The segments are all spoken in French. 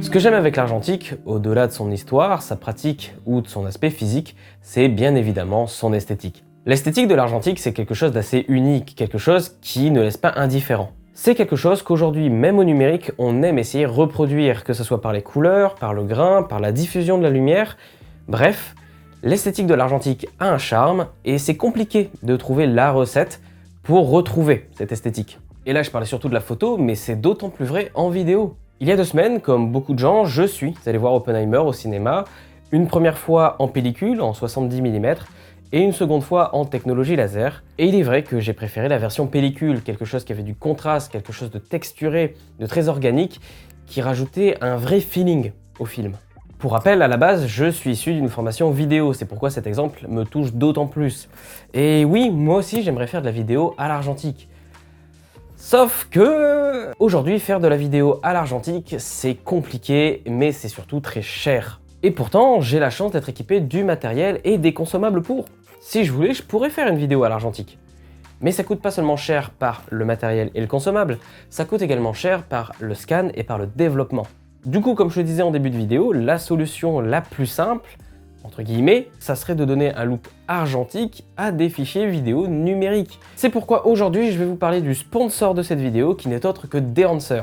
Ce que j'aime avec l'argentique, au-delà de son histoire, sa pratique ou de son aspect physique, c'est bien évidemment son esthétique. L'esthétique de l'argentique, c'est quelque chose d'assez unique, quelque chose qui ne laisse pas indifférent. C'est quelque chose qu'aujourd'hui, même au numérique, on aime essayer de reproduire, que ce soit par les couleurs, par le grain, par la diffusion de la lumière. Bref, l'esthétique de l'argentique a un charme et c'est compliqué de trouver la recette pour retrouver cette esthétique. Et là, je parlais surtout de la photo, mais c'est d'autant plus vrai en vidéo. Il y a 2 semaines, comme beaucoup de gens, je suis allé voir Oppenheimer au cinéma, une première fois en pellicule, en 70 mm, et une seconde fois en technologie laser. Et il est vrai que j'ai préféré la version pellicule, quelque chose qui avait du contraste, quelque chose de texturé, de très organique, qui rajoutait un vrai feeling au film. Pour rappel, à la base, je suis issu d'une formation vidéo, c'est pourquoi cet exemple me touche d'autant plus. Et oui, moi aussi j'aimerais faire de la vidéo à l'argentique. Sauf que aujourd'hui, faire de la vidéo à l'argentique, c'est compliqué, mais c'est surtout très cher. Et pourtant, j'ai la chance d'être équipé du matériel et des consommables pour. Si je voulais, je pourrais faire une vidéo à l'argentique. Mais ça coûte pas seulement cher par le matériel et le consommable, ça coûte également cher par le scan et par le développement. Du coup, comme je le disais en début de vidéo, la solution la plus simple, entre guillemets, ça serait de donner un look argentique à des fichiers vidéo numériques. C'est pourquoi aujourd'hui, je vais vous parler du sponsor de cette vidéo qui n'est autre que Dehancer.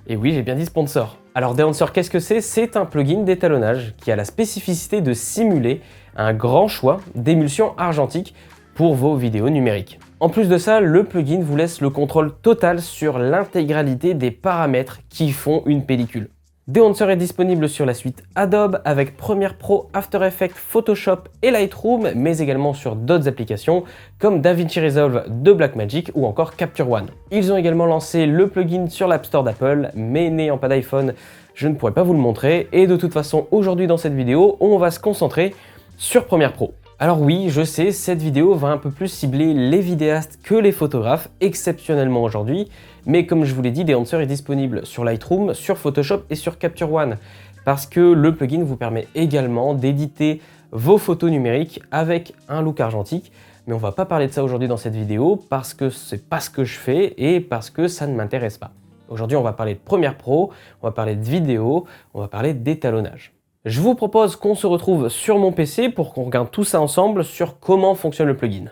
Et oui, j'ai bien dit sponsor. Alors Dehancer, qu'est-ce que c'est? C'est un plugin d'étalonnage qui a la spécificité de simuler un grand choix d'émulsion argentique pour vos vidéos numériques. En plus de ça, le plugin vous laisse le contrôle total sur l'intégralité des paramètres qui font une pellicule. Dehancer est disponible sur la suite Adobe avec Premiere Pro, After Effects, Photoshop et Lightroom, mais également sur d'autres applications comme DaVinci Resolve de Blackmagic ou encore Capture One. Ils ont également lancé le plugin sur l'App Store d'Apple, mais n'ayant pas d'iPhone, je ne pourrais pas vous le montrer. Et de toute façon, aujourd'hui dans cette vidéo, on va se concentrer sur Premiere Pro. Alors oui, je sais, cette vidéo va un peu plus cibler les vidéastes que les photographes, exceptionnellement aujourd'hui, mais comme je vous l'ai dit, Dehancer est disponible sur Lightroom, sur Photoshop et sur Capture One, parce que le plugin vous permet également d'éditer vos photos numériques avec un look argentique, mais on va pas parler de ça aujourd'hui dans cette vidéo, parce que c'est pas ce que je fais et parce que ça ne m'intéresse pas. Aujourd'hui, on va parler de Premiere Pro, on va parler de vidéo, on va parler d'étalonnage. Je vous propose qu'on se retrouve sur mon PC pour qu'on regarde tout ça ensemble sur comment fonctionne le plugin.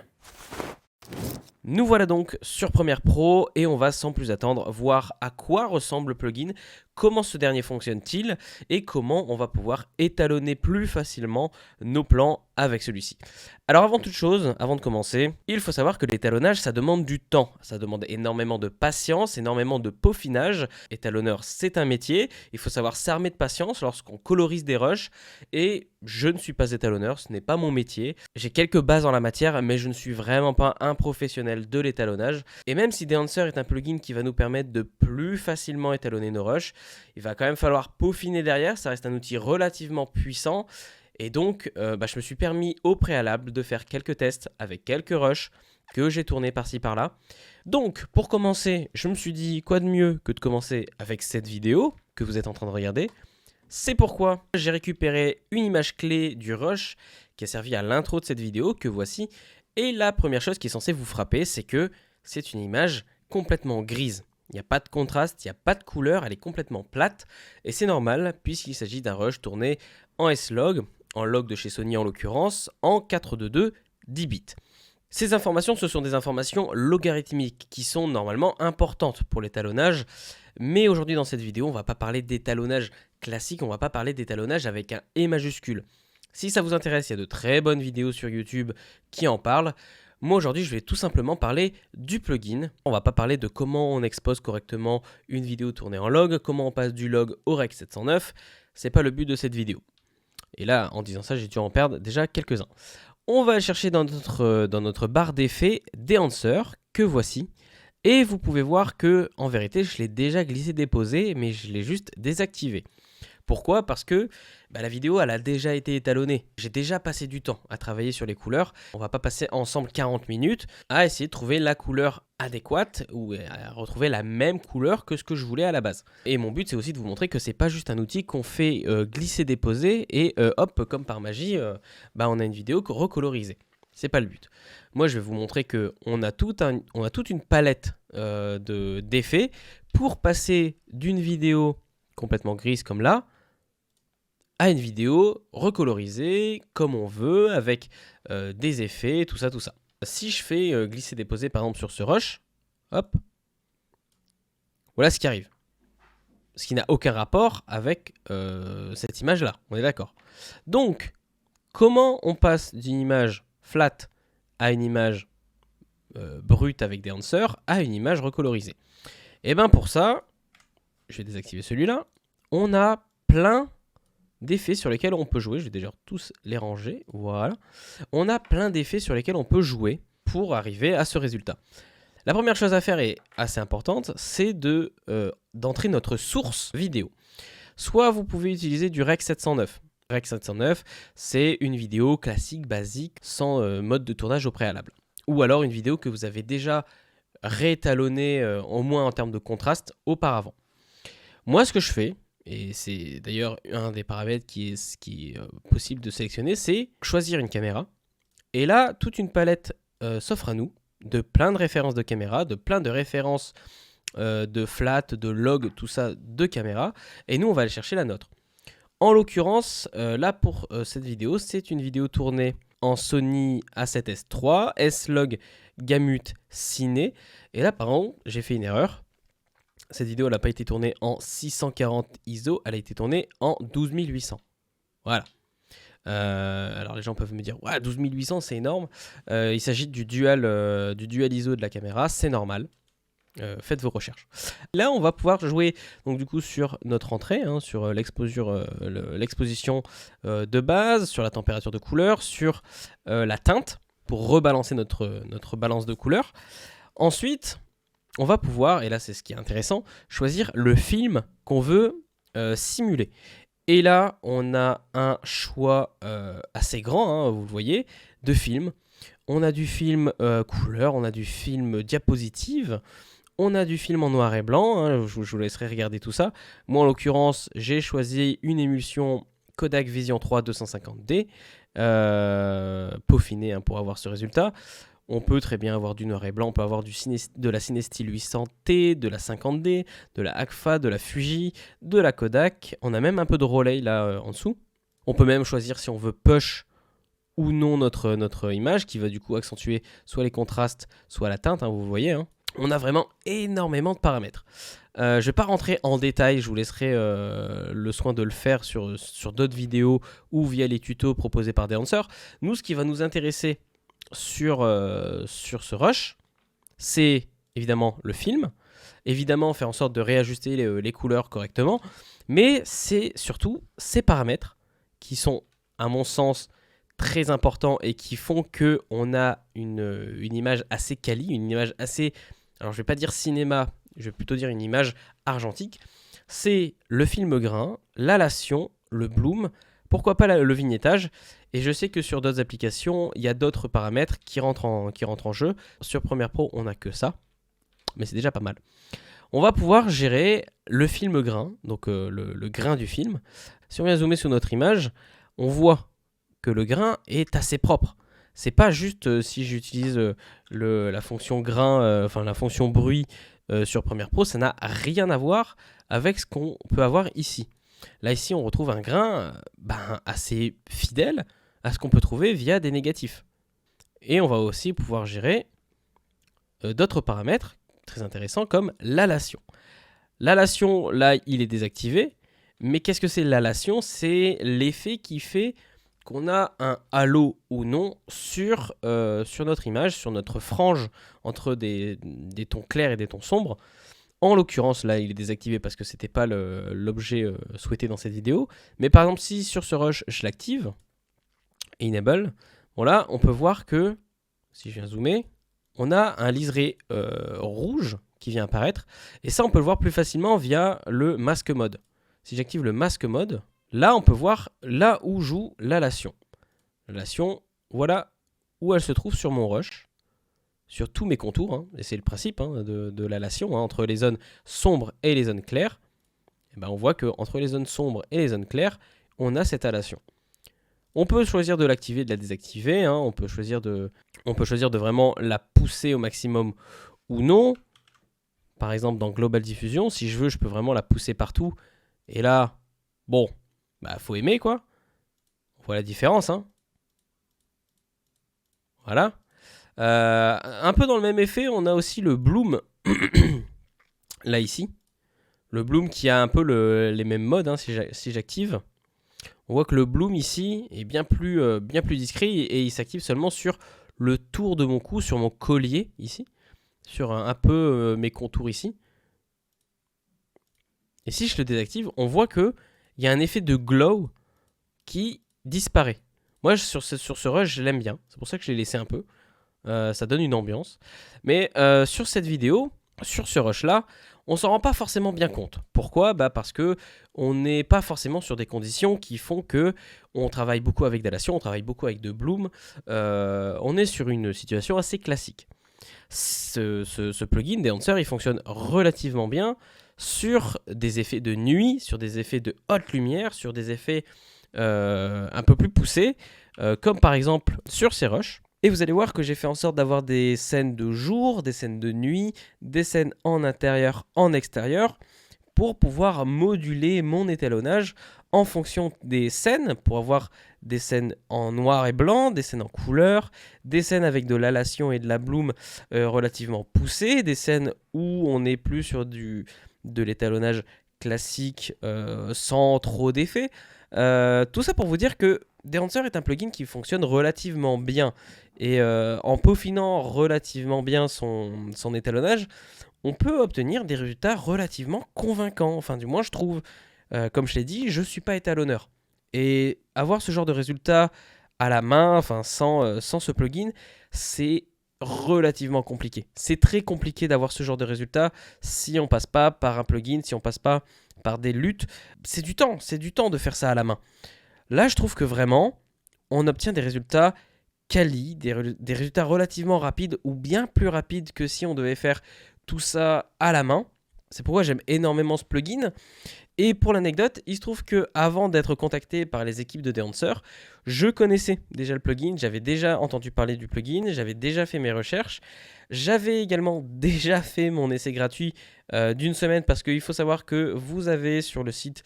Nous voilà donc sur Premiere Pro et on va sans plus attendre voir à quoi ressemble le plugin, comment ce dernier fonctionne-t-il et comment on va pouvoir étalonner plus facilement nos plans avec celui-ci. Alors avant toute chose, avant de commencer, il faut savoir que l'étalonnage ça demande du temps, ça demande énormément de patience, énormément de peaufinage. Étalonneur c'est un métier, il faut savoir s'armer de patience lorsqu'on colorise des rushs et je ne suis pas étalonneur, ce n'est pas mon métier. J'ai quelques bases en la matière mais je ne suis vraiment pas un professionnel de l'étalonnage. Et même si Dehancer est un plugin qui va nous permettre de plus facilement étalonner nos rushs, il va quand même falloir peaufiner derrière, ça reste un outil relativement puissant. Et donc, je me suis permis au préalable de faire quelques tests avec quelques rushs que j'ai tournés par-ci par-là. Donc, pour commencer, je me suis dit quoi de mieux que de commencer avec cette vidéo que vous êtes en train de regarder. C'est pourquoi j'ai récupéré une image clé du rush qui a servi à l'intro de cette vidéo que voici. Et la première chose qui est censée vous frapper, c'est que c'est une image complètement grise. Il n'y a pas de contraste, il n'y a pas de couleur, elle est complètement plate. Et c'est normal puisqu'il s'agit d'un rush tourné en S-Log, en log de chez Sony en l'occurrence, en 422 10 bits. Ces informations, ce sont des informations logarithmiques qui sont normalement importantes pour l'étalonnage. Mais aujourd'hui dans cette vidéo, on ne va pas parler d'étalonnage classique, on ne va pas parler d'étalonnage avec un E majuscule. Si ça vous intéresse, il y a de très bonnes vidéos sur YouTube qui en parlent. Moi aujourd'hui, je vais tout simplement parler du plugin. On va pas parler de comment on expose correctement une vidéo tournée en log, comment on passe du log au Rec 709. C'est pas le but de cette vidéo. Et là, en disant ça, j'ai dû en perdre déjà quelques-uns. On va chercher dans notre barre d'effets Dehancer que voici. Et vous pouvez voir que, en vérité, je l'ai déjà glissé-déposé, mais je l'ai juste désactivé. Pourquoi? Parce que la vidéo elle a déjà été étalonnée. J'ai déjà passé du temps à travailler sur les couleurs. On va pas passer ensemble 40 minutes à essayer de trouver la couleur adéquate ou à retrouver la même couleur que ce que je voulais à la base. Et mon but c'est aussi de vous montrer que c'est pas juste un outil qu'on fait glisser-déposer et hop, comme par magie, on a une vidéo recolorisée. C'est pas le but. Moi je vais vous montrer qu'on a toute une palette d'effets pour passer d'une vidéo complètement grise comme là, à une vidéo recolorisée comme on veut, avec des effets, tout ça. Si je fais glisser-déposer par exemple sur ce rush, hop, voilà ce qui arrive. Ce qui n'a aucun rapport avec cette image-là, on est d'accord. Donc, comment on passe d'une image flat à une image brute avec des enhancers à une image recolorisée? Et bien pour ça, je vais désactiver celui-là, on a plein d'effets sur lesquels on peut jouer. Je vais déjà tous les ranger, voilà. On a plein d'effets sur lesquels on peut jouer pour arriver à ce résultat. La première chose à faire est assez importante, c'est d'entrer notre source vidéo. Soit vous pouvez utiliser du Rec 709. Rec 709, c'est une vidéo classique, basique, sans mode de tournage au préalable. Ou alors une vidéo que vous avez déjà réétalonnée, au moins en termes de contraste, auparavant. Moi, ce que je fais, et c'est d'ailleurs un des paramètres qui est possible de sélectionner, c'est choisir une caméra. Et là, toute une palette s'offre à nous, de plein de références de caméra, de plein de références de flat, de log, tout ça, de caméra. Et nous, on va aller chercher la nôtre. En l'occurrence, là pour cette vidéo, c'est une vidéo tournée en Sony A7S III, S-Log Gamut Ciné. Et là, par exemple, j'ai fait une erreur. Cette vidéo n'a pas été tournée en 640 ISO, elle a été tournée en 12800. Voilà. Alors les gens peuvent me dire, ouais, 12800 c'est énorme. Il s'agit du dual ISO de la caméra, c'est normal. Faites vos recherches. Là, on va pouvoir jouer donc du coup sur notre entrée, hein, sur l'exposition de base, sur la température de couleur, sur la teinte pour rebalancer notre balance de couleur. Ensuite, on va pouvoir, et là c'est ce qui est intéressant, choisir le film qu'on veut simuler. Et là, on a un choix assez grand, hein, vous le voyez, de films. On a du film couleur, on a du film diapositive, on a du film en noir et blanc, hein, je vous laisserai regarder tout ça. Moi, en l'occurrence, j'ai choisi une émulsion Kodak Vision 3 250D, peaufinée hein, pour avoir ce résultat. On peut très bien avoir du noir et blanc, on peut avoir de la Cinestill 800T, de la 50D, de la Agfa, de la Fuji, de la Kodak. On a même un peu de Rolei là en dessous. On peut même choisir si on veut push ou non notre image, qui va du coup accentuer soit les contrastes, soit la teinte, hein, vous voyez. Hein. On a vraiment énormément de paramètres. Je ne vais pas rentrer en détail, je vous laisserai le soin de le faire sur d'autres vidéos ou via les tutos proposés par Dehancer. Nous, ce qui va nous intéresser sur ce rush, c'est évidemment le film, évidemment faire en sorte de réajuster les couleurs correctement, mais c'est surtout ces paramètres qui sont, à mon sens, très importants et qui font qu'on a une image assez quali, une image assez, alors je vais pas dire cinéma, je vais plutôt dire une image argentique. C'est le film grain, l'halation, le bloom, pourquoi pas le vignettage. Et je sais que sur d'autres applications, il y a d'autres paramètres qui rentrent en jeu. Sur Premiere Pro, on n'a que ça, mais c'est déjà pas mal. On va pouvoir gérer le film grain, donc le grain du film. Si on vient zoomer sur notre image, on voit que le grain est assez propre. C'est pas juste si j'utilise la fonction grain, enfin la fonction bruit sur Premiere Pro, ça n'a rien à voir avec ce qu'on peut avoir ici. Là, ici, on retrouve un grain assez fidèle à ce qu'on peut trouver via des négatifs. Et on va aussi pouvoir gérer d'autres paramètres très intéressants comme l'halation. L'halation, là, il est désactivé. Mais qu'est-ce que c'est l'halation? C'est l'effet qui fait qu'on a un halo ou non sur notre image, sur notre frange entre des tons clairs et des tons sombres. En l'occurrence, là, il est désactivé parce que c'était pas l'objet souhaité dans cette vidéo. Mais par exemple, si sur ce rush, je l'active, Enable, bon là, on peut voir que, si je viens zoomer, on a un liseré rouge qui vient apparaître. Et ça, on peut le voir plus facilement via le Mask Mode. Si j'active le Mask Mode, là, on peut voir là où joue l'halation. L'halation, voilà où elle se trouve sur mon rush. Sur tous mes contours, hein, et c'est le principe hein, de l'halation, hein, entre les zones sombres et les zones claires, et ben on voit qu'entre les zones sombres et les zones claires, on a cette halation. On peut choisir de l'activer, de la désactiver, hein, on peut choisir de vraiment la pousser au maximum ou non. Par exemple, dans Global Diffusion, si je veux, je peux vraiment la pousser partout Et là, bon, bah faut aimer quoi. On voit la différence, hein. Voilà. Un peu dans le même effet, on a aussi le bloom, là ici. Le bloom qui a un peu les mêmes modes, hein, si j'active. On voit que le bloom ici est bien plus discret et il s'active seulement sur le tour de mon cou, sur mon collier ici. Sur un peu mes contours ici. Et si je le désactive, on voit qu'il y a un effet de glow qui disparaît. Moi, sur ce rush, je l'aime bien. C'est pour ça que je l'ai laissé un peu. Ça donne une ambiance. Mais sur cette vidéo, sur ce rush-là, on s'en rend pas forcément bien compte. Pourquoi ? Bah parce que on n'est pas forcément sur des conditions qui font que on travaille beaucoup avec Dallation, on travaille beaucoup avec de Bloom. On est sur une situation assez classique. Ce plugin Dancer, il fonctionne relativement bien sur des effets de nuit, sur des effets de haute lumière, sur des effets un peu plus poussés, comme par exemple sur ces rushs. Et vous allez voir que j'ai fait en sorte d'avoir des scènes de jour, des scènes de nuit, des scènes en intérieur, en extérieur, pour pouvoir moduler mon étalonnage en fonction des scènes, pour avoir des scènes en noir et blanc, des scènes en couleur, des scènes avec de l'halation et de la bloom relativement poussées, des scènes où on est plus sur de l'étalonnage classique sans trop d'effets. Tout ça pour vous dire que Dancer est un plugin qui fonctionne relativement bien. Et en peaufinant relativement bien son étalonnage, on peut obtenir des résultats relativement convaincants. Enfin, du moins, je trouve. Comme je l'ai dit, je ne suis pas étalonneur. Et avoir ce genre de résultat à la main, enfin, sans ce plugin, c'est relativement compliqué. C'est très compliqué d'avoir ce genre de résultat si on passe pas par un plugin, si on passe pas par des luttes. C'est du temps de faire ça à la main. Là, je trouve que vraiment, on obtient des résultats quali, des résultats relativement rapides ou bien plus rapides que si on devait faire tout ça à la main. C'est pourquoi j'aime énormément ce plugin. Et pour l'anecdote, il se trouve que avant d'être contacté par les équipes de Dancer, je connaissais déjà le plugin, j'avais déjà entendu parler du plugin, j'avais déjà fait mes recherches, j'avais également déjà fait mon essai gratuit d'une semaine parce qu'il faut savoir que vous avez sur le site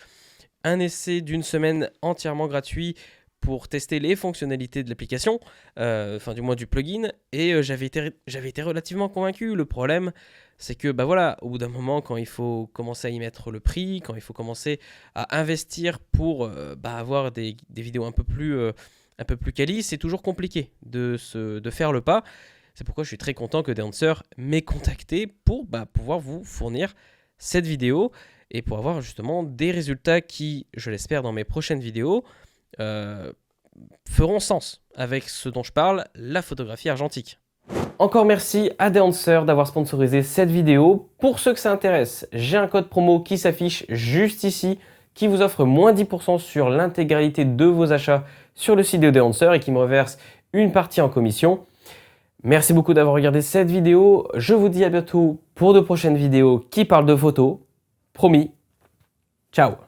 un essai d'une semaine entièrement gratuit pour tester les fonctionnalités de l'application, enfin du moins du plugin, et j'avais été relativement convaincu. Le problème, c'est que bah voilà, au bout d'un moment, quand il faut commencer à y mettre le prix, quand il faut commencer à investir pour avoir des vidéos un peu plus quali, c'est toujours compliqué de faire le pas. C'est pourquoi je suis très content que Dancer m'ait contacté pour pouvoir vous fournir cette vidéo et pour avoir justement des résultats qui, je l'espère dans mes prochaines vidéos, feront sens avec ce dont je parle, la photographie argentique. Encore merci à Dancer d'avoir sponsorisé cette vidéo. Pour ceux que ça intéresse, j'ai un code promo qui s'affiche juste ici, qui vous offre moins 10% sur l'intégralité de vos achats sur le site de Dancer et qui me reverse une partie en commission. Merci beaucoup d'avoir regardé cette vidéo. Je vous dis à bientôt pour de prochaines vidéos qui parlent de photos. Promis. Ciao.